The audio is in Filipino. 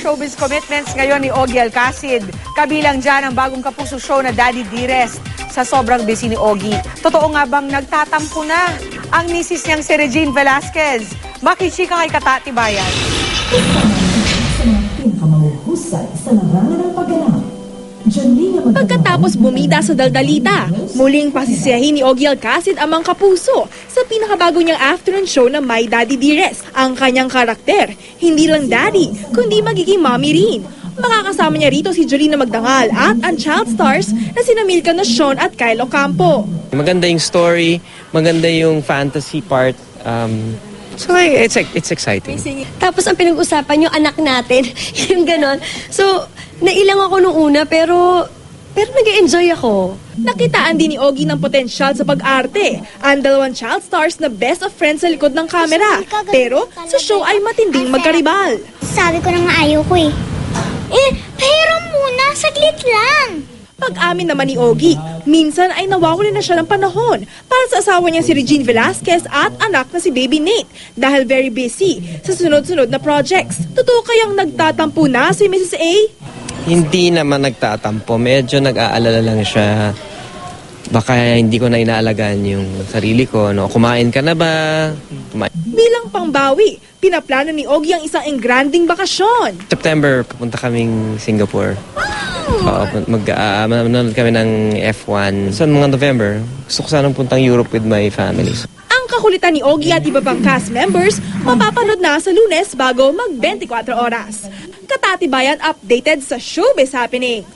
showbiz commitments ngayon ni Ogie Alcacid. Kabilang dyan ang bagong kapuso show na Daddy Dearest sa sobrang busy ni Ogie. Totoo nga bang nagtatampo na ang misis niyang si Regine Velasquez? Makichika kay Katatibayan. Sa mga pinakamahuhusay sa larangan ng pagganap. Pagkatapos bumida sa daldalita, muling pasisiyahin ni Ogie Alcacid ang mga kapuso sa pinakabago niyang afternoon show na My Daddy Dearest. Ang kanyang karakter, hindi lang daddy, kundi magiging mommy rin. Makakasama niya rito si Jolina Magdangal at ang child stars na sina Milka Nocion at Kyle Ocampo. Maganda yung story, maganda yung fantasy part. So it's exciting. Tapos ang pinag-usapan yung anak natin, yung ganon. So, nailang ako nung una pero nag-enjoy ako. Nakitaan din ni Ogie ng potensyal sa pag-arte. Ang dalawang child stars na best of friends sa likod ng kamera. Pero sa show ay matinding magkaribal. Sabi ko na nga ayaw ko eh. Pero muna, saglit lang. Pag-amin naman ni Ogie, minsan ay nawawala na siya ng panahon para sa asawa niya si Regine Velasquez at anak na si Baby Nate dahil very busy sa sunod-sunod na projects. Totoo kayang nagtatampo na si Mrs. A? Hindi naman nagtatampo, medyo nag-aalala lang siya. Baka hindi ko na inaalagaan yung sarili ko. No? Kumain ka na ba? Bilang pangbawi, pinaplano ni Ogie ang isang engranding bakasyon. September, pupunta kaming Singapore. Manonood kami ng F1. Sa mga November, gusto ko sanang puntang Europe with my family. Ang kakulitan ni Ogie at iba pang cast members, mapapanood na sa Lunes bago mag 24 oras. Katatibayan updated sa Showbiz Happening.